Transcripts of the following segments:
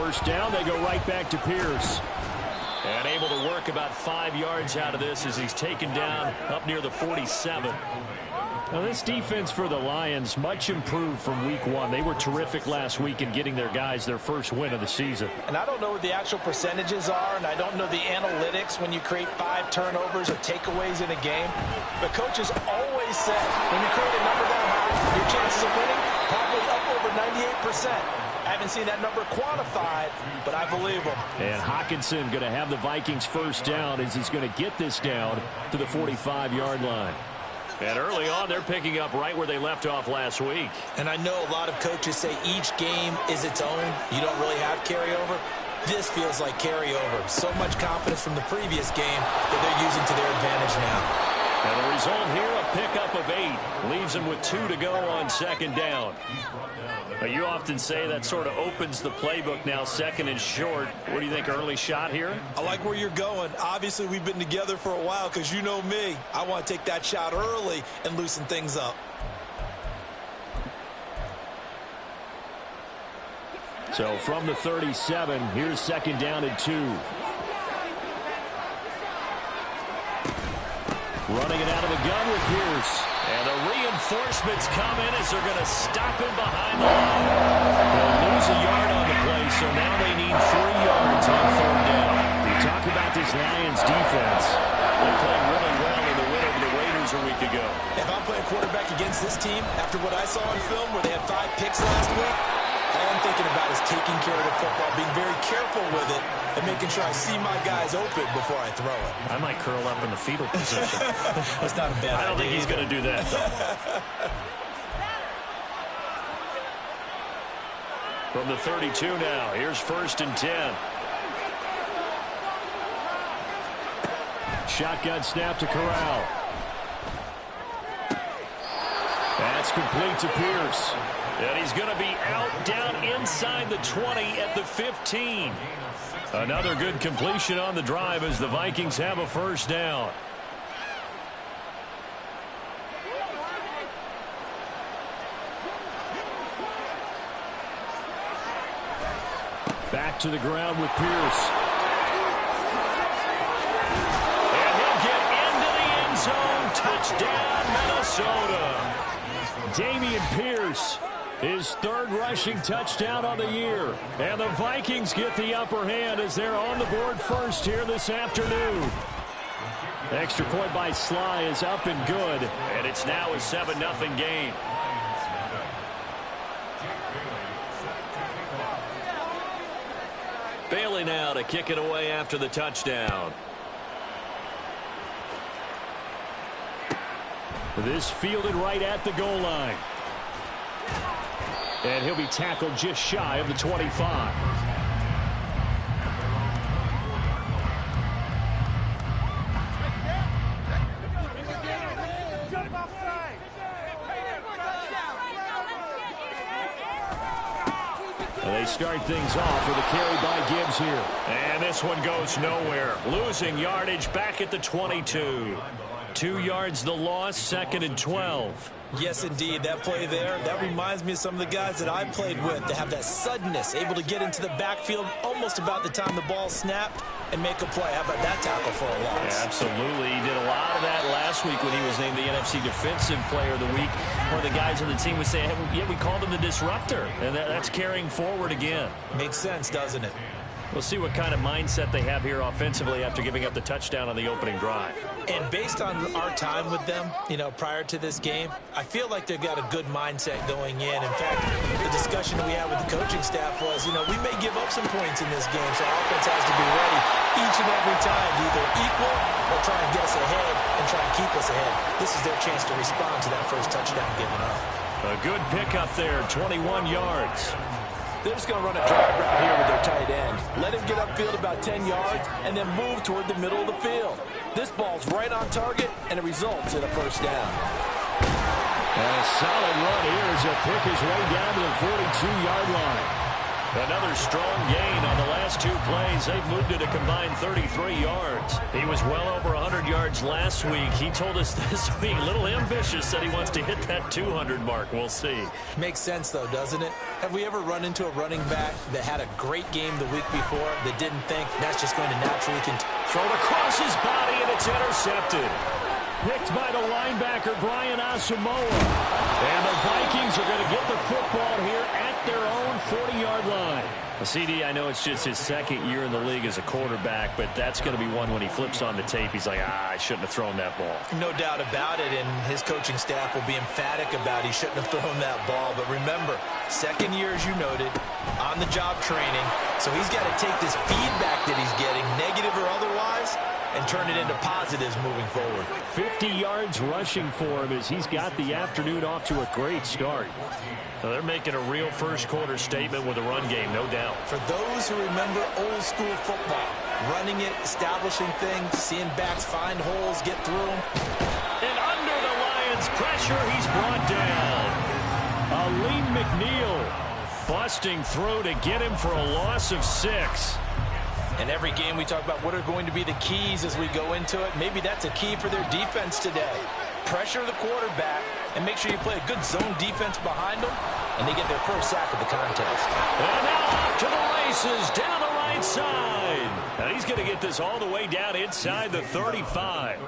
first down, they go right back to Pierce. And able to work about 5 yards out of this as he's taken down up near the 47. Now, this defense for the Lions, much improved from week 1. They were terrific last week in getting their guys their first win of the season. And I don't know what the actual percentages are, and I don't know the analytics when you create 5 turnovers or takeaways in a game. But coaches always said when you create a number that high, your chances of winning probably up over 98%. I haven't seen that number quantified, but I believe them. And Hockenson going to have the Vikings first down as he's going to get this down to the 45-yard line. And early on, they're picking up right where they left off last week. And I know a lot of coaches say each game is its own. You don't really have carryover. This feels like carryover. So much confidence from the previous game that they're using to their advantage now. And the result here, a pickup of 8. Leaves them with 2 to go on second down. Now, you often say that sort of opens the playbook now, second and short. What do you think, early shot here? I like where you're going. Obviously, we've been together for a while because you know me. I want to take that shot early and loosen things up. So from the 37, here's second down and 2. Running it out of the gun with Pierce. And the reinforcements come in as they're going to stop him behind the line. They'll lose a yard on the play, so now they need 3 yards on third down. We talk about this Lions defense. They played really well in the win over the Raiders a week ago. If I'm playing quarterback against this team, after what I saw on film where they had 5 picks last week, all I'm thinking about is taking care of the football, being very careful with it, and making sure I see my guys open before I throw it. I might curl up in the fetal position. That's not a bad idea. I don't think he's going to do that, though. From the 32 now, here's first and 10. Shotgun snap to Corral. That's complete to Pierce. And he's going to be out down inside the 20 at the 15. Another good completion on the drive as the Vikings have a first down. Back to the ground with Pierce. And he'll get into the end zone. Touchdown, Minnesota. Dameon Pierce, his 3rd rushing touchdown on the year. And the Vikings get the upper hand as they're on the board first here this afternoon. Extra point by Sly is up and good. And it's now a 7-0 game. Bailey now to kick it away after the touchdown. This fielded right at the goal line. And he'll be tackled just shy of the 25. And they start things off with a carry by Gibbs here. And this one goes nowhere. Losing yardage back at the 22. 2 yards the loss, 2nd and 12. Yes, indeed. That play there, that reminds me of some of the guys that I played with. They have that suddenness, able to get into the backfield almost about the time the ball snapped and make a play. How about that tackle for a loss? Yeah, absolutely. He did a lot of that last week when he was named the NFC Defensive Player of the Week. One of the guys on the team was saying, hey, yeah, we called him the disruptor. And that's carrying forward again. Makes sense, doesn't it? We'll see what kind of mindset they have here offensively after giving up the touchdown on the opening drive. And based on our time with them, prior to this game, I feel like they've got a good mindset going in. In fact, the discussion that we had with the coaching staff was, we may give up some points in this game, so our offense has to be ready each and every time to either equal or try and get us ahead and try and keep us ahead. This is their chance to respond to that first touchdown given up. A good pickup there, 21 yards. They're just going to run a drag route here with their tight end. Let him get upfield about 10 yards and then move toward the middle of the field. This ball's right on target, and it results in a first down. And a solid run here as he'll pick his way down to the 42-yard line. Another strong gain on the last 2 plays. They've moved it a combined 33 yards. He was well over 100 yards last week. He told us this week, a little ambitious, said he wants to hit that 200 mark. We'll see. Makes sense, though, doesn't it? Have we ever run into a running back that had a great game the week before that didn't think that's just going to naturally continue? Thrown across his body, and it's intercepted. Picked by the linebacker, Brian Asamoah. And the Vikings are going to get the football here at their own 40-yard line. CD, I know it's just his second year in the league as a quarterback, but that's going to be one when he flips on the tape. He's like, I shouldn't have thrown that ball. No doubt about it, and his coaching staff will be emphatic about he shouldn't have thrown that ball. But remember, second year, as you noted, on-the-job training. So he's got to take this feedback that he's getting, negative or otherwise, and turn it into positives moving forward. 50 yards rushing for him as he's got the afternoon off to a great start. So they're making a real first-quarter statement with a run game, no doubt. For those who remember old-school football, running it, establishing things, seeing backs find holes, get through them. And under the Lions' pressure, he's brought down. Aleem McNeil busting through to get him for a loss of 6. In every game, we talk about what are going to be the keys as we go into it. Maybe that's a key for their defense today. Pressure the quarterback and make sure you play a good zone defense behind them, and they get their first sack of the contest. And now off to the races down the right side. And he's going to get this all the way down inside the 35.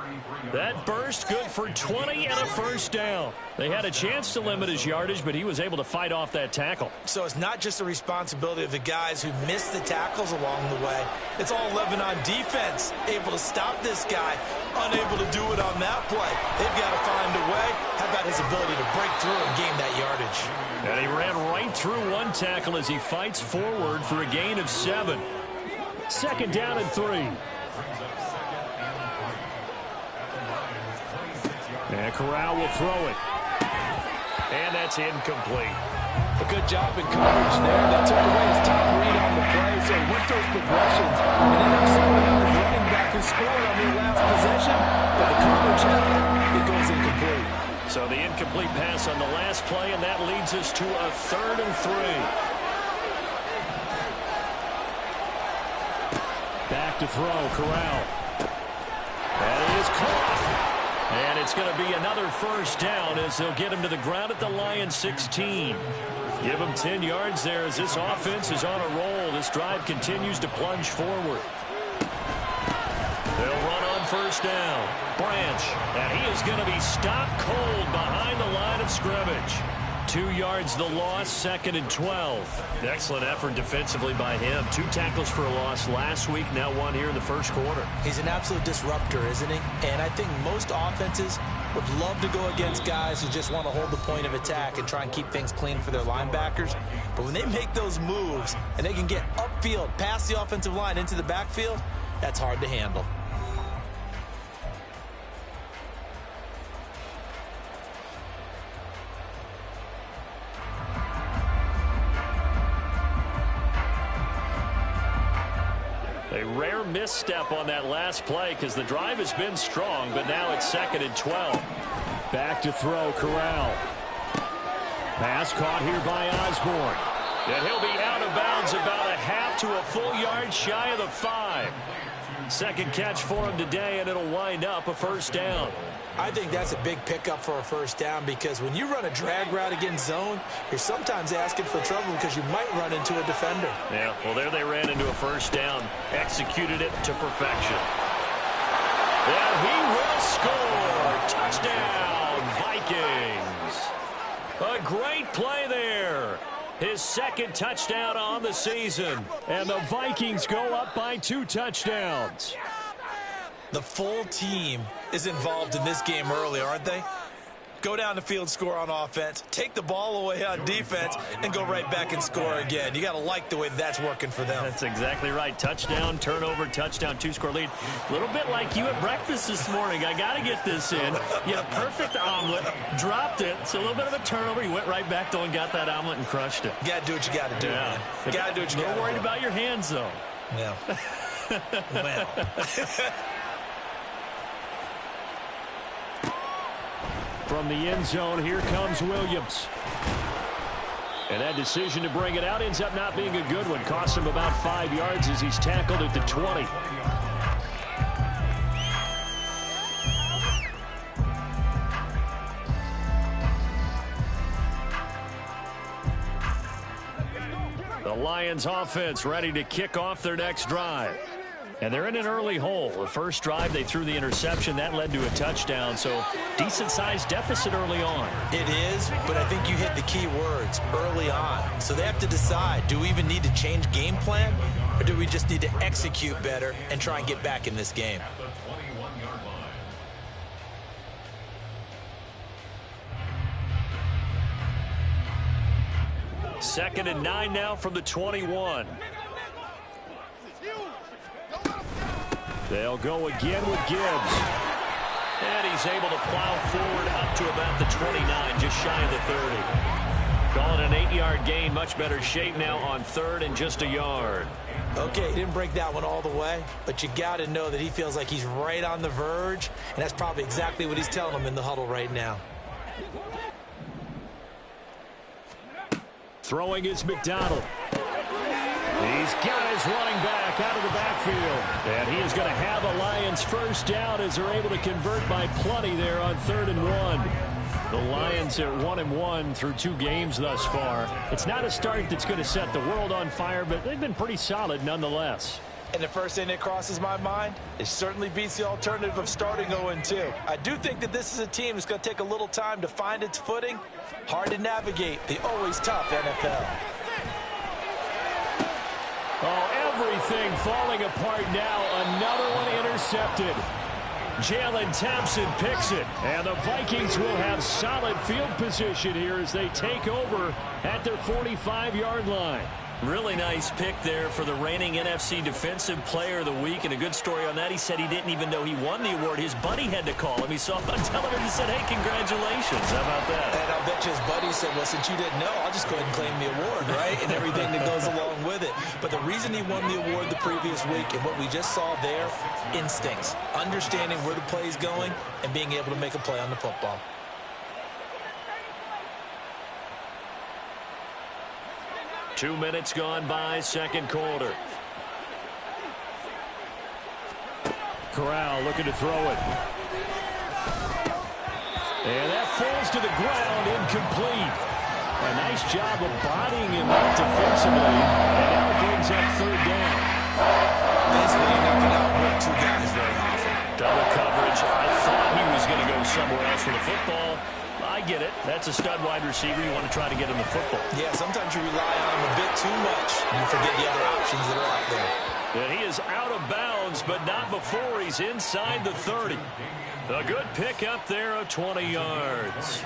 That burst good for 20 and a first down. They had a chance to limit his yardage, but he was able to fight off that tackle. So it's not just the responsibility of the guys who missed the tackles along the way. It's all 11 on defense, able to stop this guy, unable to do it on that play. They've got to find a way. How about his ability to break through and gain that yardage? And he ran right through one tackle as he fights forward for a gain of 7. Second down and 3. And Corral will throw it. And that's incomplete. A good job in coverage there. They took away his top read on the play, so he went those progressions and ended up slowing down his running back who scored on their last possession. But the coverage held, it goes incomplete. So the incomplete pass on the last play, and that leads us to a 3rd and 3. Back to throw, Corral. That is caught. And it's going to be another first down as they'll get him to the ground at the Lions 16. Give him 10 yards there as this offense is on a roll. This drive continues to plunge forward. They'll run on first down. Branch, and he is going to be stopped cold behind the line of scrimmage. 2 yards the loss, 2nd and 12. Excellent effort defensively by him. 2 tackles for a loss last week, now 1 here in the first quarter. He's an absolute disruptor, isn't he? And I think most offenses would love to go against guys who just want to hold the point of attack and try and keep things clean for their linebackers. But when they make those moves and they can get upfield, past the offensive line into the backfield, that's hard to handle. A rare misstep on that last play because the drive has been strong, but now it's 2nd and 12. Back to throw, Corral. Pass caught here by Osborne. And he'll be out of bounds about a half to a full yard shy of the 5. Second catch for him today, and it'll wind up a first down. I think that's a big pickup for a first down because when you run a drag route against zone, you're sometimes asking for trouble because you might run into a defender. Yeah, well, there they ran into a first down. Executed it to perfection. And he will score. Touchdown, Vikings. A great play there. His 2nd touchdown on the season. And the Vikings go up by 2 touchdowns. The full team is involved in this game early, aren't they? Go down the field, score on offense, take the ball away on defense, and go right back and score again. You got to like the way that's working for them. That's exactly right. Touchdown, turnover, touchdown, 2-score lead. A little bit like you at breakfast this morning. I got to get this in. You had a perfect omelet, dropped it. So a little bit of a turnover. You went right back, though, and got that omelet and crushed it. You got to do what you got to do. Yeah. You got to do what you got to do. Don't worry about your hands, though. Yeah. Well. From the end zone, here comes Williams. And that decision to bring it out ends up not being a good one. Costs him about 5 yards as he's tackled at the 20. The Lions offense ready to kick off their next drive. And they're in an early hole. The first drive, they threw the interception. That led to a touchdown. So decent-sized deficit early on. It is, but I think you hit the key words, early on. So they have to decide, do we even need to change game plan? Or do we just need to execute better and try and get back in this game? Second and 9 now from the 21. They'll go again with Gibbs. And he's able to plow forward up to about the 29, just shy of the 30. Call it an 8-yard gain, much better shape now on third and just a yard. Okay, he didn't break that one all the way, but you got to know that he feels like he's right on the verge, and that's probably exactly what he's telling them in the huddle right now. Throwing is McDonald. He's got his running back out of the backfield. And he is going to have a Lions first down as they're able to convert by plenty there on 3rd and 1. The Lions are 1-1 through 2 games thus far. It's not a start that's going to set the world on fire, but they've been pretty solid nonetheless. And the first thing that crosses my mind, it certainly beats the alternative of starting 0-2. I do think that this is a team that's going to take a little time to find its footing. Hard to navigate the always tough NFL. Oh, everything falling apart now. Another one intercepted. Jalen Thompson picks it. And the Vikings will have solid field position here as they take over at their 45-yard line. Really nice pick there for the reigning NFC Defensive Player of the Week. And a good story on that, he said he didn't even know he won the award. His buddy had to call him. He saw him on television and said, hey, congratulations. How about that? And I'll bet you his buddy said, well, since you didn't know, I'll just go ahead and claim the award, right? And everything that goes along with it. But the reason he won the award the previous week and what we just saw there, instincts, understanding where the play is going and being able to make a play on the football. Two minutes gone by, second quarter. Corral looking to throw it. And that falls to the ground, incomplete. A nice job of bodying him up defensively. And now it brings up 3rd down. Basically, you're not going to outwork 2 guys very often. Double coverage. I thought he was going to go somewhere else for the football. I get it. That's a stud wide receiver. You want to try to get him the football. Yeah, sometimes you rely on him a bit too much. You forget the other options that are out there. And he is out of bounds, but not before he's inside the 30. A good pick up there of 20 yards.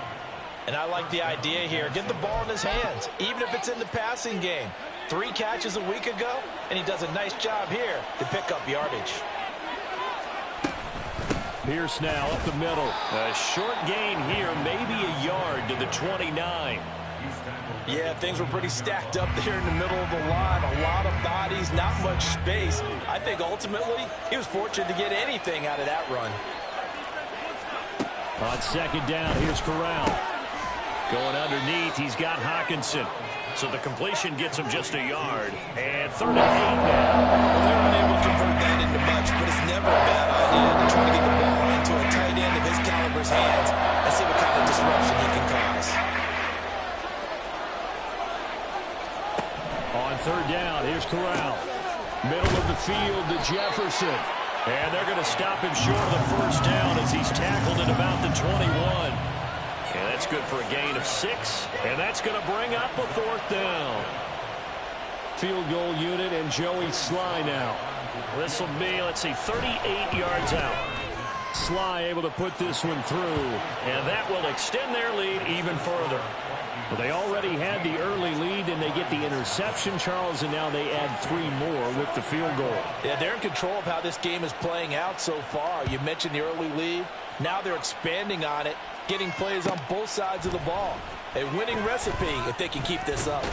And I like the idea here. Get the ball in his hands, even if it's in the passing game. 3 catches a week ago, and he does a nice job here to pick up yardage. Pierce now up the middle. A short gain here, maybe a yard to the 29. Yeah, things were pretty stacked up there in the middle of the line. A lot of bodies, not much space. I think ultimately he was fortunate to get anything out of that run. On second down, here's Corral. Going underneath, he's got Hawkinson. So the completion gets him just a yard. And 3rd and 8 now. Well, they're unable to convert that into much, but it's never a bad idea to try to get the ball into a tight end of his caliber's hands and see what kind of disruption he can cause. On 3rd down, here's Corral. Middle of the field to Jefferson. And they're going to stop him short of the first down as he's tackled at about the 21. And that's good for a gain of 6. And that's going to bring up a 4th down. Field goal unit and Joey Sly now. This will be, let's see, 38 yards out. Sly able to put this one through. And that will extend their lead even further. Well, they already had the early lead, and they get the interception, Charles, and now they add 3 more with the field goal. Yeah, they're in control of how this game is playing out so far. You mentioned the early lead. Now they're expanding on it, getting plays on both sides of the ball. A winning recipe if they can keep this up.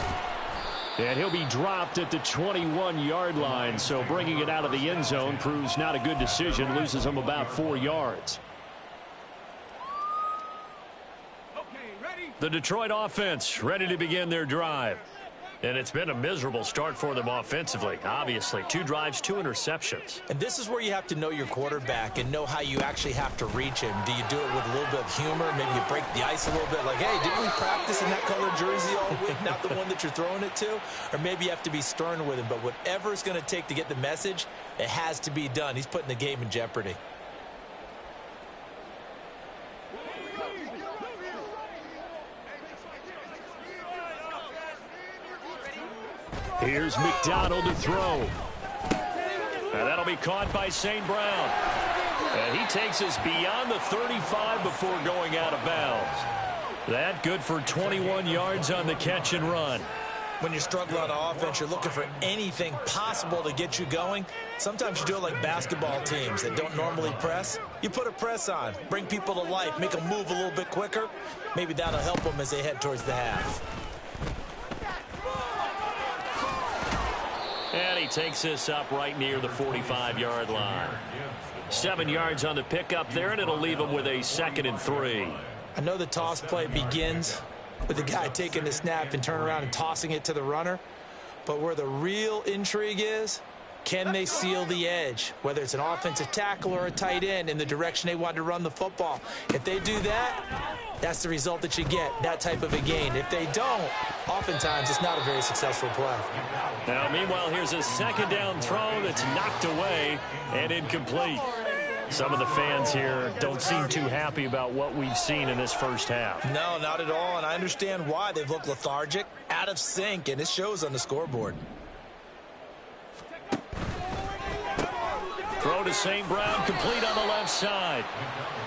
And he'll be dropped at the 21-yard line, so bringing it out of the end zone proves not a good decision, loses him about 4 yards. The Detroit offense ready to begin their drive. And it's been a miserable start for them offensively, obviously. 2 drives, 2 interceptions. And this is where you have to know your quarterback and know how you actually have to reach him. Do you do it with a little bit of humor? Maybe you break the ice a little bit, like, hey, didn't we practice in that color jersey all week, not the one that you're throwing it to? Or maybe you have to be stern with him. But whatever it's going to take to get the message, it has to be done. He's putting the game in jeopardy. Here's McDonald to throw. And that'll be caught by St. Brown. And he takes us beyond the 35 before going out of bounds. That good for 21 yards on the catch and run. When you're struggling on offense, you're looking for anything possible to get you going. Sometimes you do it like basketball teams that don't normally press. You put a press on, bring people to life, make them move a little bit quicker. Maybe that'll help them as they head towards the half. And he takes this up right near the 45-yard line. 7 yards on the pickup there, and it'll leave him with a 2nd and 3. I know the toss play begins with the guy taking the snap and turn around and tossing it to the runner. But where the real intrigue is, can they seal the edge? Whether it's an offensive tackle or a tight end in the direction they want to run the football. If they do that, that's the result that you get, that type of a gain. If they don't, oftentimes it's not a very successful play. Now, meanwhile, here's a 2nd down throw that's knocked away and incomplete. Some of the fans here don't seem too happy about what we've seen in this first half. No, not at all, and I understand why. They've looked lethargic, out of sync, and it shows on the scoreboard. Throw to St. Brown, complete on the left side.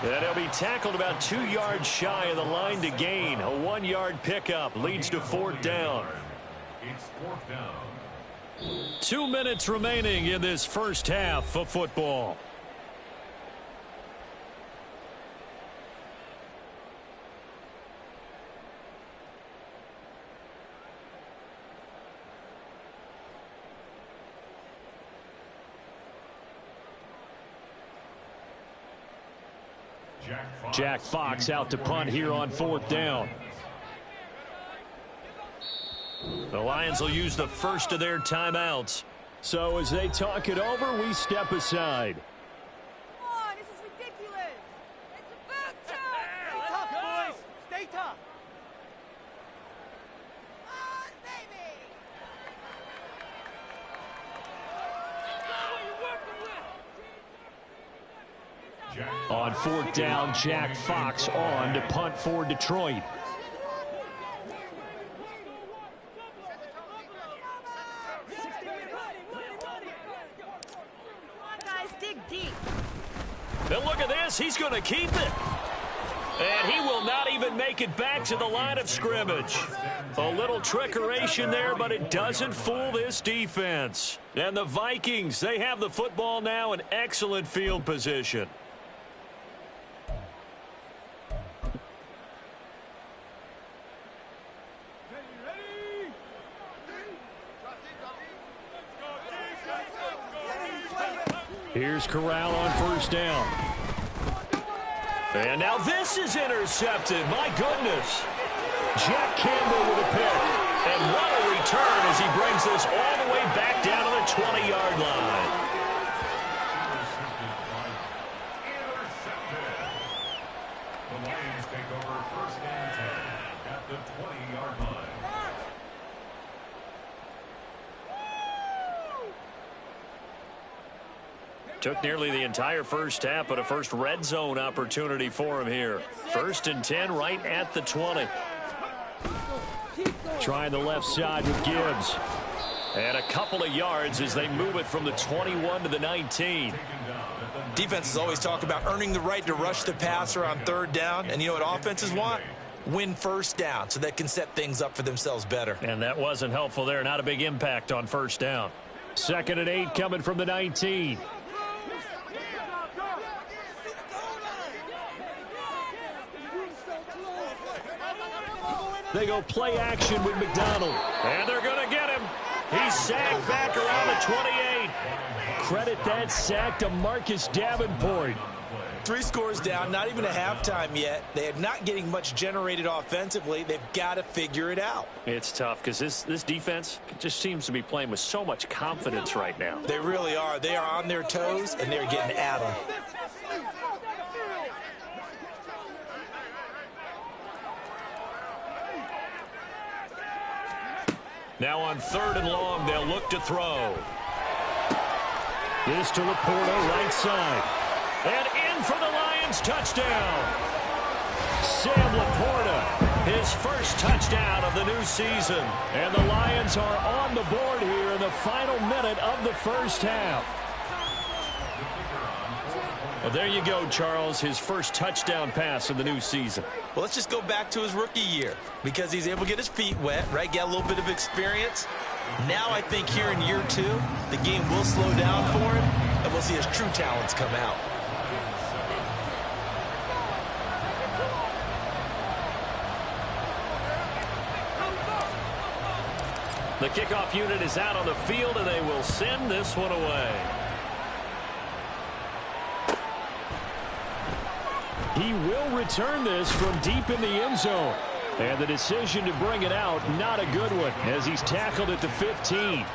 And he'll be tackled about 2 yards shy of the line to gain. A 1-yard pickup leads to 4th down. It's 4th down. 2 minutes remaining in this first half of football. Jack Fox out to punt here on 4th down. The Lions will use the first of their timeouts. So as they talk it over, we step aside. Come on, this is ridiculous. It's about time. Stay tough, boys. Stay tough. On, baby. On 4th down, Jack Fox on to punt for Detroit. And look at this. He's going to keep it. And he will not even make it back to the line of scrimmage. A little trickeration there, but it doesn't fool this defense. And the Vikings, they have the football now in excellent field position. Here's Corral on 1st down. And now this is intercepted. My goodness. Jack Campbell with a pick. And what a return as he brings this all the way back down to the 20-yard line. The Lions take over 1st and 10 at the 20-yard line. Took nearly the entire first half, but a first red zone opportunity for him here. 1st and 10 right at the 20. Trying the left side with Gibbs. And a couple of yards as they move it from the 21 to the 19. Defenses always talk about earning the right to rush the passer on 3rd down. And you know what offenses want? Win 1st down so they can set things up for themselves better. And that wasn't helpful there. Not a big impact on 1st down. 2nd and 8 coming from the 19. They go play action with McDonald. And they're going to get him. He's sacked back around the 28. Credit that sack to Marcus Davenport. 3 scores down, not even a halftime yet. They are not getting much generated offensively. They've got to figure it out. It's tough because this defense just seems to be playing with so much confidence right now. They really are. They are on their toes, and they're getting at them. Now on 3rd and long, they'll look to throw. This to Laporta, right side. And in for the Lions, touchdown. Sam Laporta, his first touchdown of the new season. And the Lions are on the board here in the final minute of the first half. Well, there you go, Charles, his first touchdown pass of the new season. Well, let's just go back to his rookie year because he's able to get his feet wet, right? Get a little bit of experience. Now I think here in year 2, the game will slow down for him, and we'll see his true talents come out. The kickoff unit is out on the field, and they will send this one away. He will return this from deep in the end zone. And the decision to bring it out, not a good one, as he's tackled at the 15.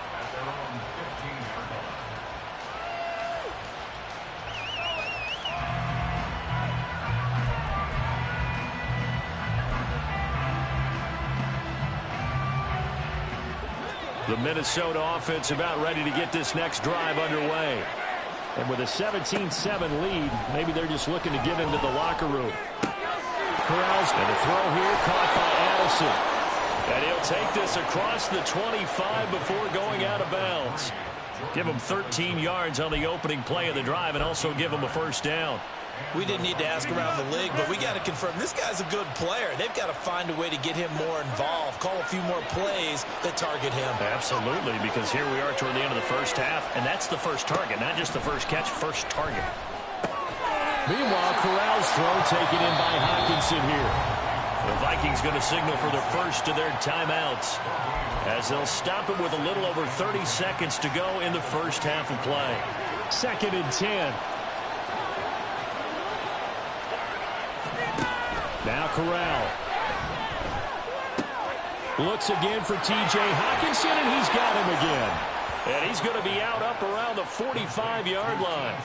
The Minnesota offense about ready to get this next drive underway. And with a 17-7 lead, maybe they're just looking to get into the locker room. Corrals, and the throw here caught by Addison. And he'll take this across the 25 before going out of bounds. Give him 13 yards on the opening play of the drive and also give him a first down. We didn't need to ask around the league, but we got to confirm this guy's a good player. They've got to find a way to get him more involved, call a few more plays that target him. Absolutely, because here we are toward the end of the first half, and that's the first target, not just the first catch, first target. Meanwhile, Corral's throw taken in by Hockenson here. The Vikings going to signal for the first of their timeouts as they'll stop it with a little over 30 seconds to go in the first half of play. 2nd and 10. Now Corral. Looks again for T.J. Hockenson, and he's got him again. And he's going to be out up around the 45-yard line.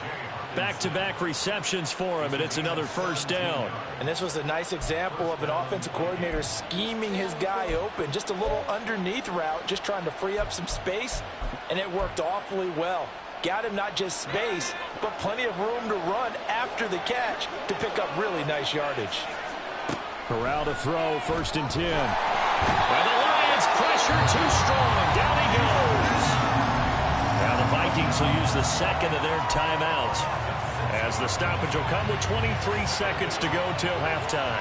Back-to-back receptions for him, and it's another first down. And this was a nice example of an offensive coordinator scheming his guy open. Just a little underneath route, just trying to free up some space, and it worked awfully well. Got him not just space, but plenty of room to run after the catch to pick up really nice yardage. Corral to throw, 1st and 10. And the Lions pressure too strong. Down he goes. Now the Vikings will use the second of their timeouts as the stoppage will come with 23 seconds to go till halftime.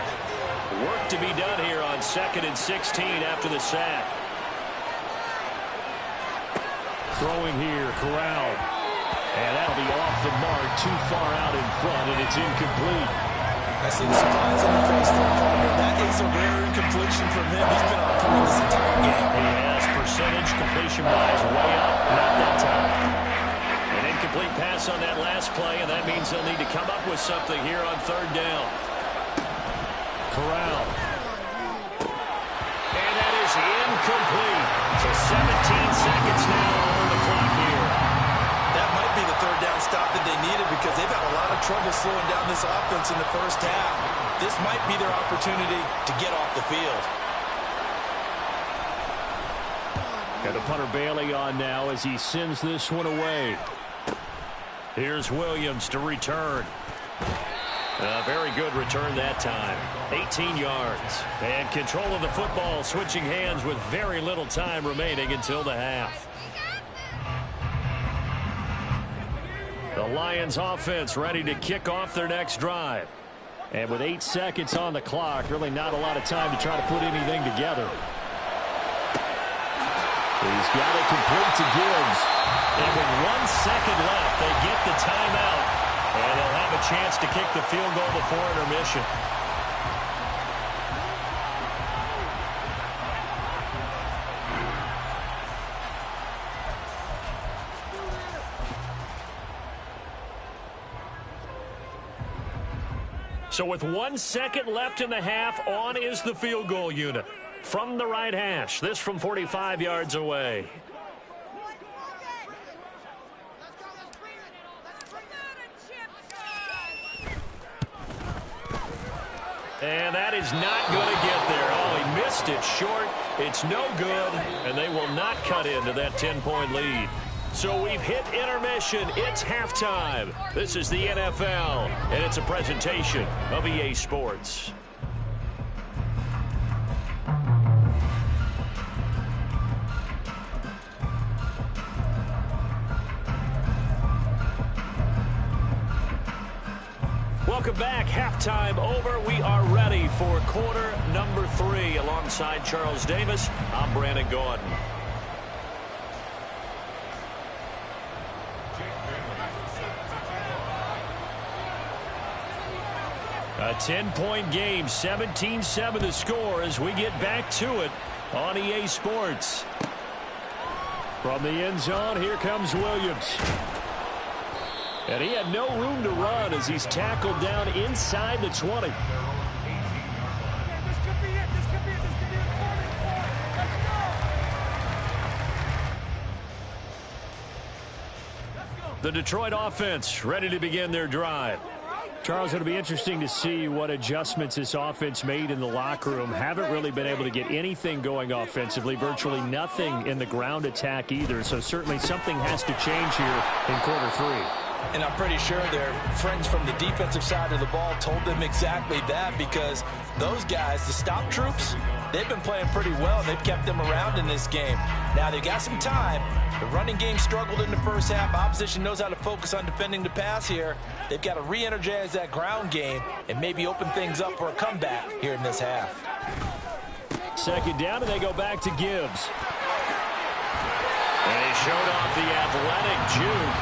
Work to be done here on 2nd and 16 after the sack. Throwing here, Corral. And that'll be off the mark, too far out in front, and it's incomplete. I see the surprise on your face there, partner. That is a rare incompletion from him. He's been on point this entire game. He has percentage completion-wise way up, not that time. An incomplete pass on that last play, and that means they'll need to come up with something here on 3rd down. Corral. And that is incomplete. So 17 seconds now on the clock here. That might be the 3rd down stop that they needed because they've had a lot of trouble slowing down this offense in the first half. This might be their opportunity to get off the field. Got the punter Bailey on now as he sends this one away. Here's Williams to return. A very good return that time. 18 yards. And control of the football switching hands with very little time remaining until the half. The Lions offense ready to kick off their next drive. And with 8 seconds on the clock, really not a lot of time to try to put anything together. He's got it complete to Gibbs. And with 1 second left, they get the timeout. And they'll have a chance to kick the field goal before intermission. So with 1 second left in the half, on is the field goal unit. From the right hash, this from 45 yards away. And that is not going to get there. Oh, he missed it short. It's no good, and they will not cut into that 10-point lead. So we've hit intermission. It's halftime. This is the NFL, and it's a presentation of EA Sports. Welcome back. Halftime over. We are ready for quarter number 3. Alongside Charles Davis, I'm Brandon Gordon. A 10-point game, 17-7 the score as we get back to it on EA Sports. From the end zone, here comes Williams. And he had no room to run as he's tackled down inside the 20. The Detroit offense ready to begin their drive. Charles, it'll be interesting to see what adjustments this offense made in the locker room. Haven't really been able to get anything going offensively, virtually nothing in the ground attack either. So certainly something has to change here in quarter 3. And I'm pretty sure their friends from the defensive side of the ball told them exactly that, because those guys, the stop troops, they've been playing pretty well. They've kept them around in this game. Now they've got some time. The running game struggled in the first half. Opposition knows how to focus on defending the pass here. They've got to re-energize that ground game and maybe open things up for a comeback here in this half. Second down, and they go back to Gibbs. And he showed off the athletic juke.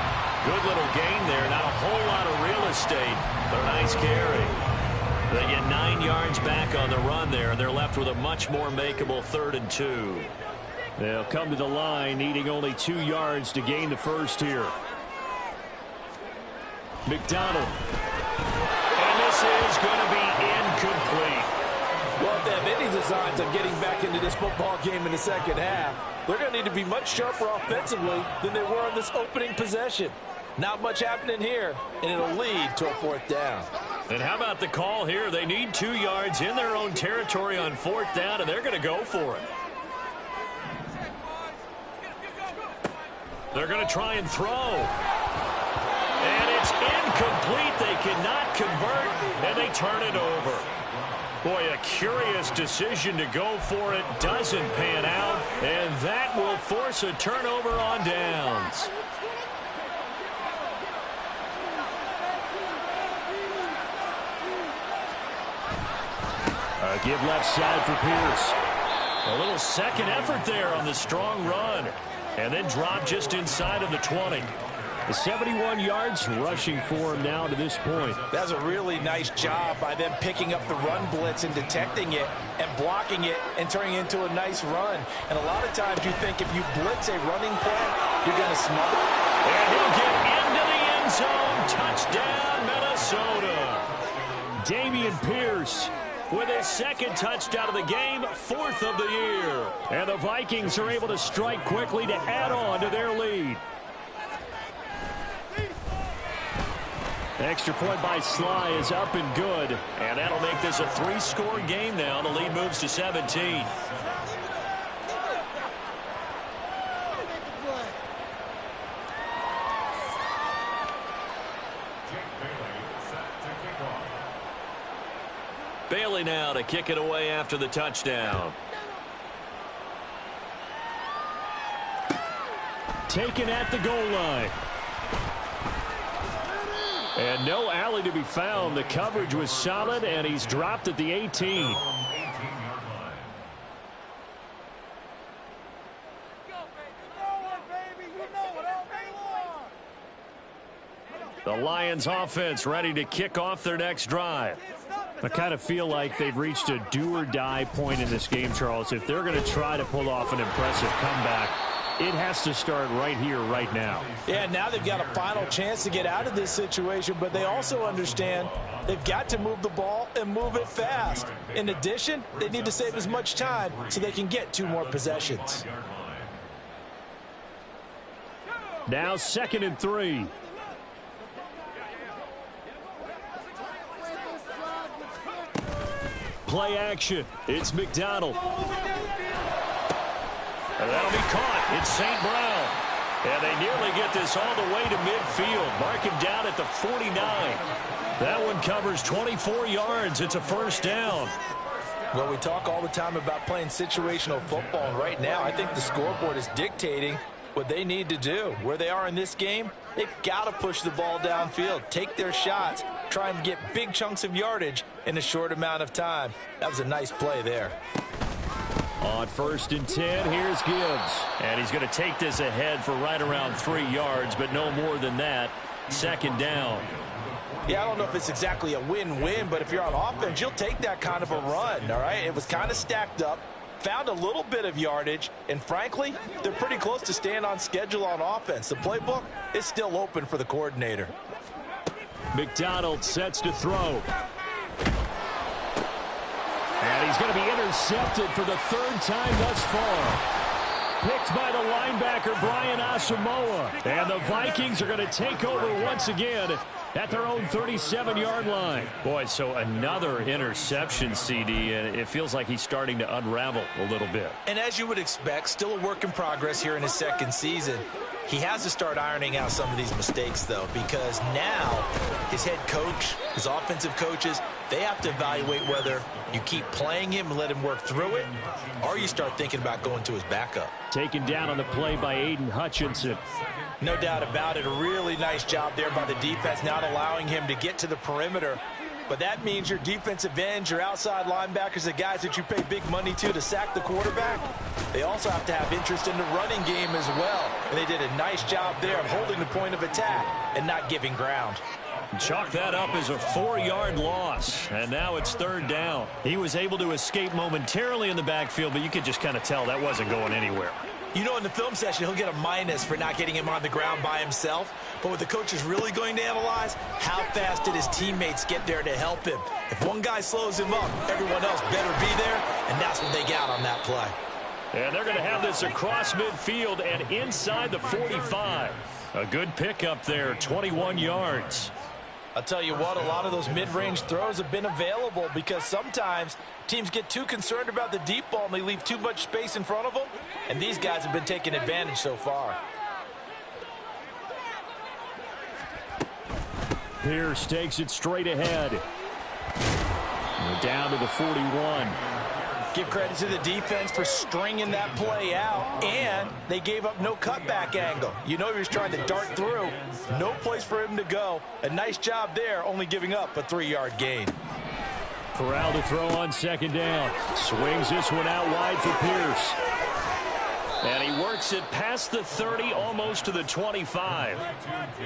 Good little gain there. Not a whole lot of real estate, but a nice carry. They get 9 yards back on the run there, and they're left with a much more makeable 3rd and 2. They'll come to the line, needing only 2 yards to gain the first here. McDonald. And this is going to be incomplete. Well, if they have any designs of getting back into this football game in the second half, they're going to need to be much sharper offensively than they were on this opening possession. Not much happening here, and it'll lead to a 4th down. And how about the call here? They need 2 yards in their own territory on 4th down, and they're going to go for it. They're going to try and throw. And it's incomplete. They cannot convert, and they turn it over. Boy, a curious decision to go for it. Doesn't pan out, and that will force a turnover on downs. Give left side for Pierce. A little second effort there on the strong run. And then drop just inside of the 20. The 71 yards rushing for him now to this point. That's a really nice job by them picking up the run blitz and detecting it and blocking it and turning it into a nice run. And a lot of times you think if you blitz a running play, you're going to smother it. And he'll get into the end zone. Touchdown, Minnesota. Dameon Pierce with his 2nd touchdown of the game, 4th of the year. And the Vikings are able to strike quickly to add on to their lead. Extra point by Sly is up and good. And that'll make this a 3-score game now. The lead moves to 17. Bailey now to kick it away after the touchdown. Taken at the goal line. And no alley to be found. The coverage was solid, and he's dropped at the 18. The Lions offense ready to kick off their next drive. I kind of feel like they've reached a do-or-die point in this game, Charles. If they're going to try to pull off an impressive comeback, It has to start right here, right now. Yeah, now they've got a final chance to get out of this situation, but they also understand they've got to move the ball and move it fast. In addition, they need to save as much time so they can get 2 more possessions. Now 2nd and 3. Play action. It's McDonald. And that'll be caught. It's St. Brown. And they nearly get this all the way to midfield. Mark him down at the 49. That one covers 24 yards. It's a first down. Well, we talk all the time about playing situational football. And right now, I think the scoreboard is dictating what they need to do. Where they are in this game, they've got to push the ball downfield, take their shots, try and get big chunks of yardage in a short amount of time. That was a nice play there. On 1st and 10, here's Gibbs. And he's going to take this ahead for right around 3 yards, but no more than that. 2nd down. Yeah, I don't know if it's exactly a win-win, but if you're on offense, you'll take that kind of a run, all right? It was kind of stacked up, found a little bit of yardage, and frankly, they're pretty close to staying on schedule on offense. The playbook is still open for the coordinator. McDonald sets to throw. And he's going to be intercepted for the 3rd time thus far. Picked by the linebacker, Brian Asamoah. And the Vikings are going to take over once again at their own 37-yard line. Boy, so another interception, CD, and it feels like he's starting to unravel a little bit. And as you would expect, still a work in progress here in his 2nd season. He has to start ironing out some of these mistakes, though, because now his head coach, his offensive coaches, they have to evaluate whether you keep playing him and let him work through it, or you start thinking about going to his backup. Taken down on the play by Aiden Hutchinson. No doubt about it. A really nice job there by the defense, not allowing him to get to the perimeter. But that means your defensive ends, your outside linebackers, the guys that you pay big money to sack the quarterback, they also have to have interest in the running game as well. And they did a nice job there of holding the point of attack and not giving ground. Chalk that up as a 4-yard loss. And now it's 3rd down. He was able to escape momentarily in the backfield, but you could just kind of tell that wasn't going anywhere. You know, in the film session, he'll get a minus for not getting him on the ground by himself. But what the coach is really going to analyze, how fast did his teammates get there to help him? If one guy slows him up, everyone else better be there, and that's what they got on that play. And they're going to have this across midfield and inside the 45. A good pickup there, 21 yards. I'll tell you what, a lot of those mid-range throws have been available because sometimes teams get too concerned about the deep ball and they leave too much space in front of them, and these guys have been taking advantage so far. Pierce takes it straight ahead. We're down to the 41. Give credit to the defense for stringing that play out, and they gave up no cutback angle. You know he was trying to dart through. No place for him to go. A nice job there, only giving up a 3-yard gain. Corral to throw on 2nd down. Swings this one out wide for Pierce. And he works it past the 30, almost to the 25.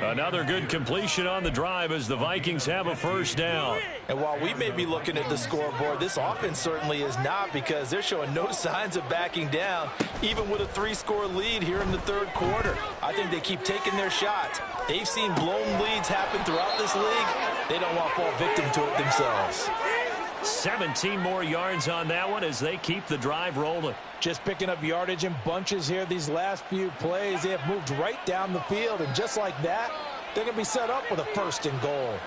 Another good completion on the drive as the Vikings have a 1st down. And while we may be looking at the scoreboard, this offense certainly is not, because they're showing no signs of backing down, even with a 3-score lead here in the 3rd quarter. I think they keep taking their shots. They've seen blown leads happen throughout this league. They don't want to fall victim to it themselves. 17 more yards on that one as they keep the drive rolling. Just picking up yardage in bunches here these last few plays. They have moved right down the field, and just like that, they're going to be set up with a 1st and goal.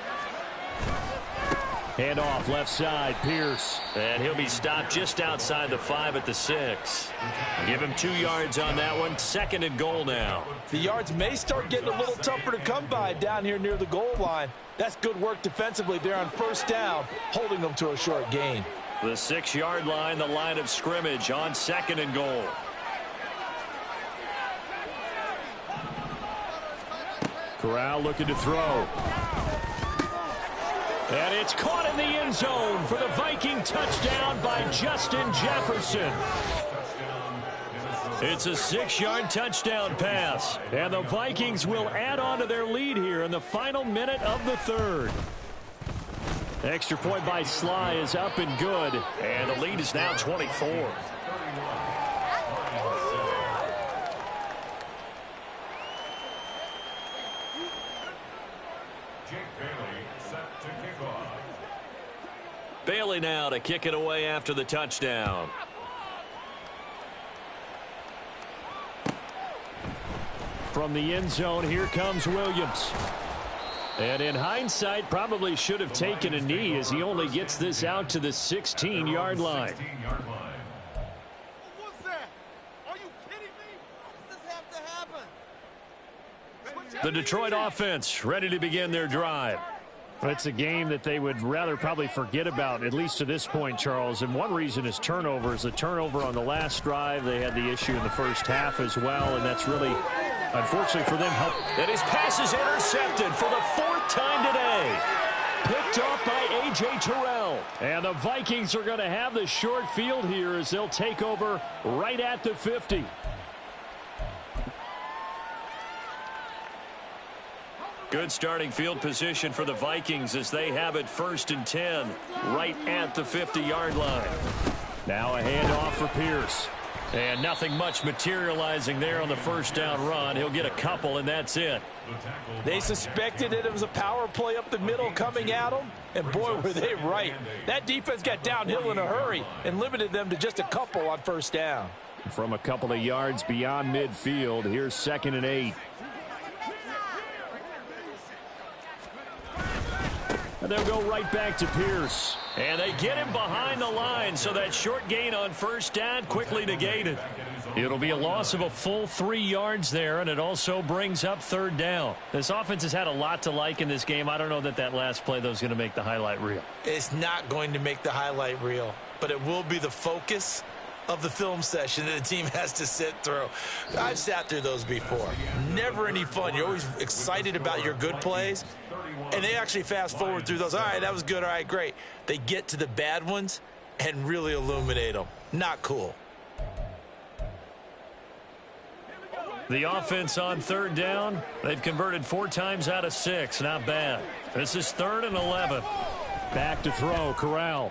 Hand off left side, Pierce. And he'll be stopped just outside the 5 at the 6. Give him 2 yards on that one. 2nd and goal now. The yards may start getting a little tougher to come by down here near the goal line. That's good work defensively there on 1st down, holding them to a short gain. The 6-yard line, the line of scrimmage on 2nd and goal. Corral looking to throw. And it's caught in the end zone for the Viking touchdown by Justin Jefferson. It's a 6-yard touchdown pass. And the Vikings will add on to their lead here in the final minute of the 3rd. Extra point by Sly is up and good. And the lead is now 24. Jake Bailey set to kick off. Bailey now to kick it away after the touchdown. From the end zone, here comes Williams. And in hindsight, probably should have taken a knee as he only gets this out to the 16-yard line. What's that? Are you kidding me? How does this have to happen? The Detroit offense ready to begin their drive. It's a game that they would rather probably forget about, at least to this point, Charles. And one reason is turnovers. The turnover on the last drive, they had the issue in the first half as well, and that's really, unfortunately for them, helped. And his pass is intercepted for the 4th time today. Picked off by A.J. Terrell. And the Vikings are going to have the short field here as they'll take over right at the 50. Good starting field position for the Vikings as they have it 1st and 10 right at the 50-yard line. Now a handoff for Pierce. And nothing much materializing there on the first down run. He'll get a couple, and that's it. They suspected that it was a power play up the middle coming at them, and boy, were they right. That defense got downhill in a hurry and limited them to just a couple on first down. From a couple of yards beyond midfield, here's 2nd and 8. And they'll go right back to Pierce. And they get him behind the line, so that short gain on first down quickly negated. It'll be a loss of a full 3 yards there, and it also brings up 3rd down. This offense has had a lot to like in this game. I don't know that that last play, though, is going to make the highlight reel. It's not going to make the highlight reel, but it will be the focus of the film session that the team has to sit through. I've sat through those before. Never any fun. You're always excited about your good plays, and they actually fast forward through those. All right, that was good. All right, great. They get to the bad ones and really illuminate them. Not cool. The offense on 3rd down, they've converted 4 times out of 6. Not bad. This is 3rd and 11. Back to throw, Corral.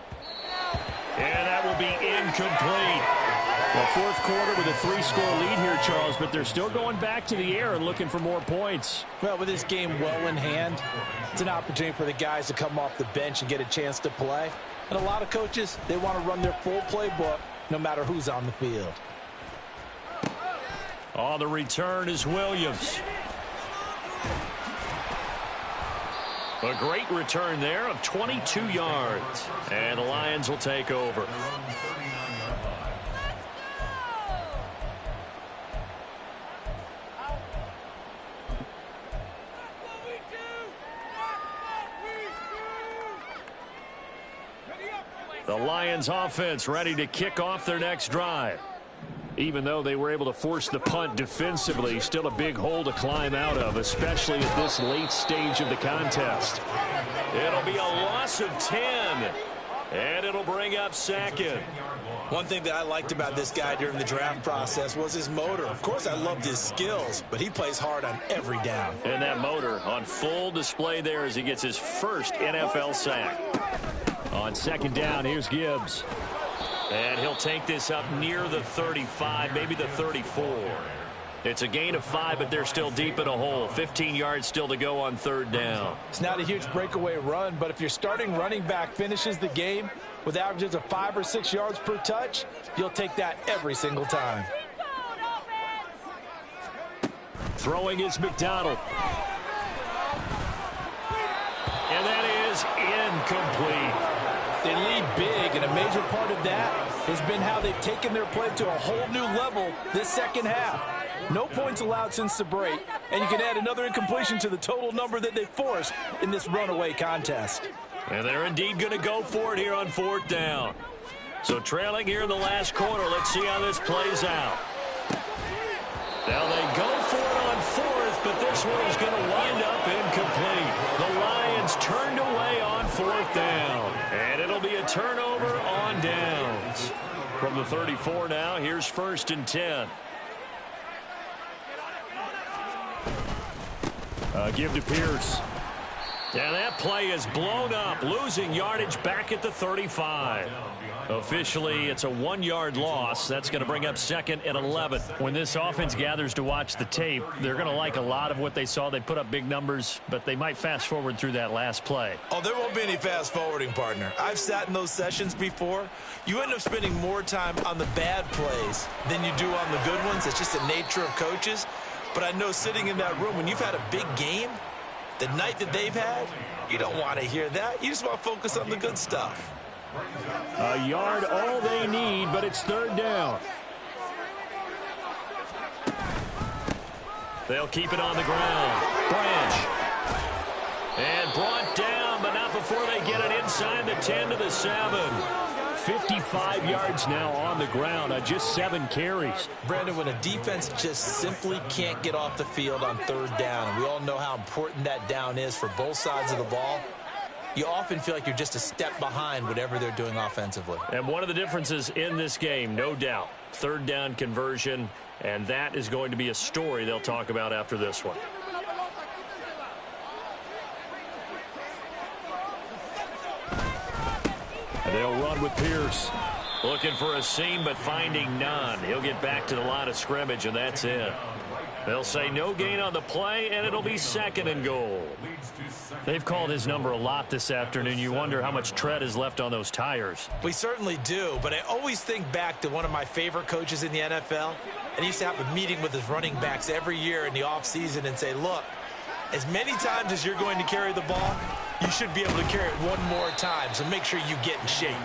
And that will be incomplete. Well, 4th quarter with a 3-score lead here, Charles, but they're still going back to the air and looking for more points. Well, with this game well in hand, it's an opportunity for the guys to come off the bench and get a chance to play. And a lot of coaches, they want to run their full playbook no matter who's on the field. On the return is Williams. A great return there of 22 yards. And the Lions will take over. The Lions offense ready to kick off their next drive. Even though they were able to force the punt defensively, still a big hole to climb out of, especially at this late stage of the contest. It'll be a loss of 10, and it'll bring up 2nd. One thing that I liked about this guy during the draft process was his motor. Of course, I loved his skills, but he plays hard on every down. And that motor on full display there as he gets his first NFL sack. On 2nd down, here's Gibbs. And he'll take this up near the 35, maybe the 34. It's a gain of 5, but they're still deep in a hole. 15 yards still to go on 3rd down. It's not a huge breakaway run, but if your starting running back finishes the game with averages of 5 or 6 yards per touch, you'll take that every single time. Throwing is McDonald. And that is incomplete. They lead big, and a major part of that has been how they've taken their play to a whole new level this second half. No points allowed since the break, and you can add another incompletion to the total number that they forced in this runaway contest. And they're indeed going to go for it here on 4th down. So trailing here in the last quarter, let's see how this plays out. Now they go for it on 4th, but this one is going to wind up incomplete. The Lions turned away on 4th down. And it'll be a turnover on downs. From the 34 now, here's 1st and 10. Give to Pierce. And that play is blown up, losing yardage back at the 35. Officially, it's a 1-yard loss. That's going to bring up 2nd and 11. When this offense gathers to watch the tape, they're going to like a lot of what they saw. They put up big numbers, but they might fast forward through that last play. Oh, there won't be any fast forwarding, partner. I've sat in those sessions before. You end up spending more time on the bad plays than you do on the good ones. It's just the nature of coaches. But I know sitting in that room, when you've had a big game, the night that they've had, you don't want to hear that. You just want to focus on the good stuff. A yard all they need, but it's 3rd down. They'll keep it on the ground. Branch. And brought down, but not before they get it inside the 10 to the 7. 55 yards now on the ground on just 7 carries. Brandon, when a defense just simply can't get off the field on 3rd down, and we all know how important that down is for both sides of the ball, you often feel like you're just a step behind whatever they're doing offensively. And one of the differences in this game, no doubt, 3rd down conversion, and that is going to be a story they'll talk about after this one. And they'll run with Pierce. Looking for a seam, but finding none. He'll get back to the line of scrimmage, and that's it. They'll say no gain on the play, and it'll be 2nd and goal. They've called his number a lot this afternoon. You wonder how much tread is left on those tires. We certainly do, but I always think back to one of my favorite coaches in the NFL, and he used to have a meeting with his running backs every year in the offseason and say, look, as many times as you're going to carry the ball, you should be able to carry it one more time, so make sure you get in shape.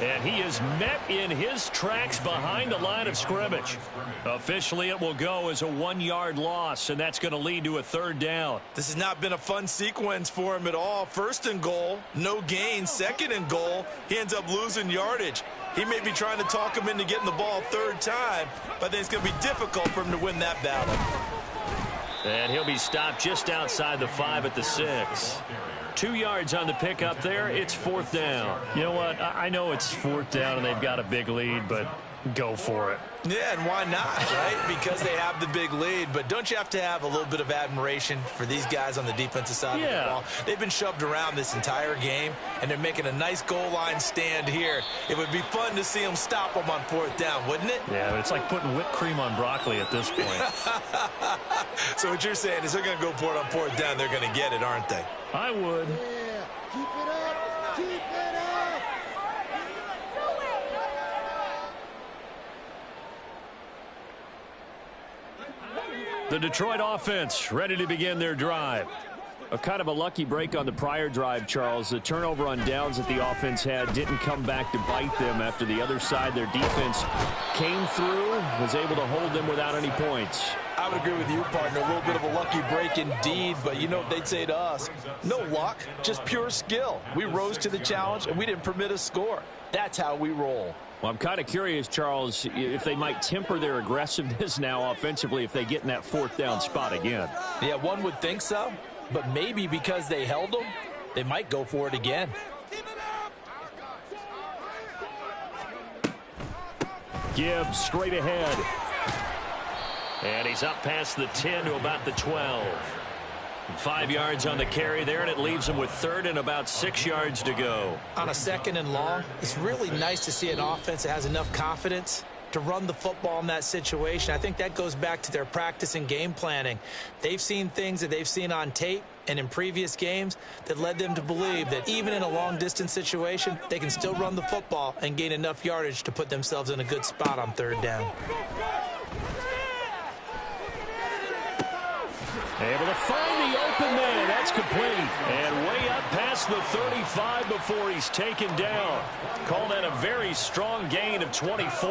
And he is met in his tracks behind the line of scrimmage. Officially, it will go as a 1-yard loss, and that's going to lead to a 3rd down. This has not been a fun sequence for him at all. 1st and goal, no gain. 2nd and goal, he ends up losing yardage. He may be trying to talk him into getting the ball 3rd time, but I think it's going to be difficult for him to win that battle. And he'll be stopped just outside the 5 at the 6. 2 yards on the pickup there. It's 4th down. You know what? I know it's 4th down and they've got a big lead, but go for it. Yeah, and why not, right? Because they have the big lead. But don't you have to have a little bit of admiration for these guys on the defensive side of the ball? They've been shoved around this entire game, and they're making a nice goal line stand here. It would be fun to see them stop them on 4th down, wouldn't it? Yeah, but it's like putting whipped cream on broccoli at this point. So what you're saying is they're going to go for it on 4th down. They're going to get it, aren't they? I would. Yeah, keep it up, keep it up. The Detroit offense ready to begin their drive. A kind of a lucky break on the prior drive, Charles. The turnover on downs that the offense had didn't come back to bite them after the other side. Their defense came through, was able to hold them without any points. I would agree with you, partner. A little bit of a lucky break indeed, but you know what they'd say to us? No luck, just pure skill. We rose to the challenge, and we didn't permit a score. That's how we roll. Well, I'm kind of curious, Charles, if they might temper their aggressiveness now offensively if they get in that 4th down spot again. Yeah, one would think so, but maybe because they held them, they might go for it again. Gibbs straight ahead. And he's up past the 10 to about the 12. 5 yards on the carry there, and it leaves him with 3rd and about 6 yards to go. On a 2nd and long, it's really nice to see an offense that has enough confidence to run the football in that situation. I think that goes back to their practice and game planning. They've seen things that they've seen on tape and in previous games that led them to believe that even in a long-distance situation, they can still run the football and gain enough yardage to put themselves in a good spot on 3rd down. Able to find the open man. That's complete. And way up past the 35 before he's taken down. Call that a very strong gain of 24.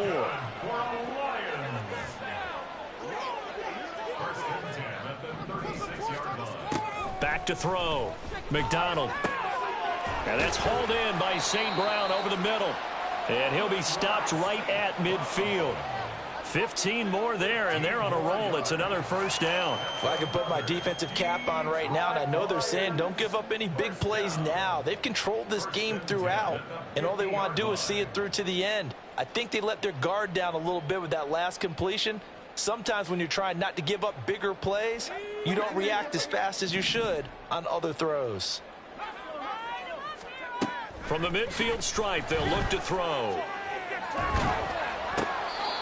Back to throw. McDonald. And that's hauled in by St. Brown over the middle. And he'll be stopped right at midfield. 15 more there, and they're on a roll. It's another 1st down. Well, I can put my defensive cap on right now, and I know they're saying don't give up any big plays now. They've controlled this game throughout, and all they want to do is see it through to the end. I think they let their guard down a little bit with that last completion. Sometimes when you're trying not to give up bigger plays, you don't react as fast as you should on other throws. From the midfield stripe, they'll look to throw.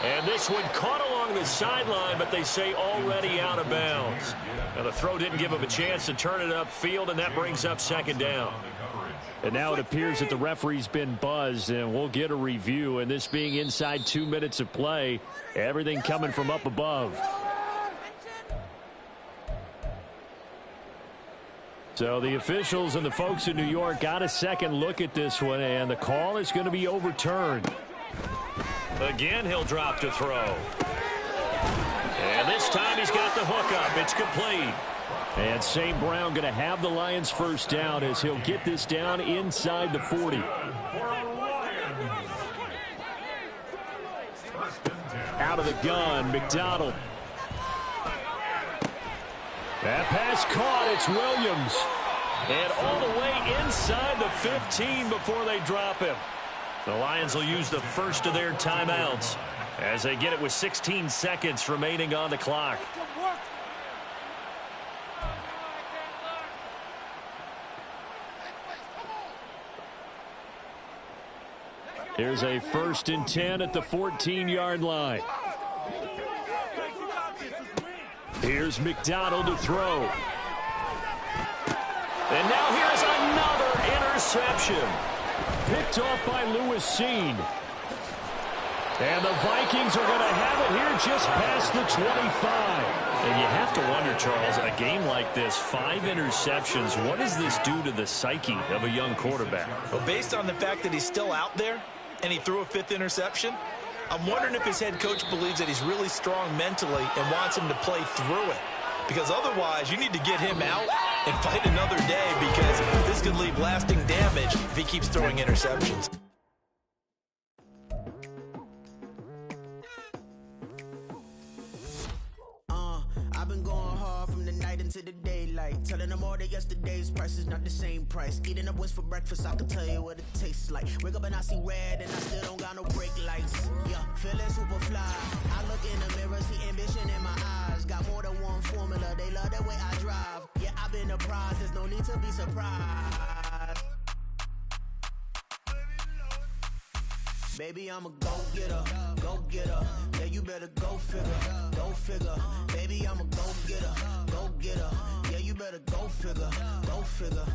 And this one caught along the sideline, but they say already out of bounds. Now, the throw didn't give him a chance to turn it upfield, and that brings up second down. And now it appears that the referee's been buzzed, and we'll get a review. And this being inside 2 minutes of play, everything coming from up above. So the officials and the folks in New York got a second look at this one, and the call is going to be overturned. Again, he'll drop to throw. And this time he's got the hook up. It's complete. And St. Brown going to have the Lions first down as he'll get this down inside the 40. Out of the gun, McDonald. That pass caught. It's Williams. And all the way inside the 15 before they drop him. The Lions will use the first of their timeouts as they get it with 16 seconds remaining on the clock. Here's a 1st and 10 at the 14-yard line. Here's McDonald to throw. And now here's another interception. Picked off by Lewis Seen. And the Vikings are going to have it here just past the 25. And you have to wonder, Charles, a game like this, 5 interceptions, what does this do to the psyche of a young quarterback? Well, based on the fact that he's still out there and he threw a 5th interception, I'm wondering if his head coach believes that he's really strong mentally and wants him to play through it. Because otherwise, you need to get him out and fight another day, because this could leave lasting damage if he keeps throwing interceptions. I've been going hard from the night into the daylight, telling them all that yesterday's price is not the same price. Eating up wings for breakfast, I can tell you what it tastes like. Wake up and I see red and I still don't got no brake lights. Yeah, feeling super fly. I look in the mirror, see ambition in my eyes. Got more than one formula, they love the way I drive. Yeah, I've been a prize, there's no need to be surprised. Baby, I'm a go-getter, go-getter. Yeah, you better go figure, go figure. Baby, I'm a go-getter, go-getter. Yeah, you better go figure, go figure.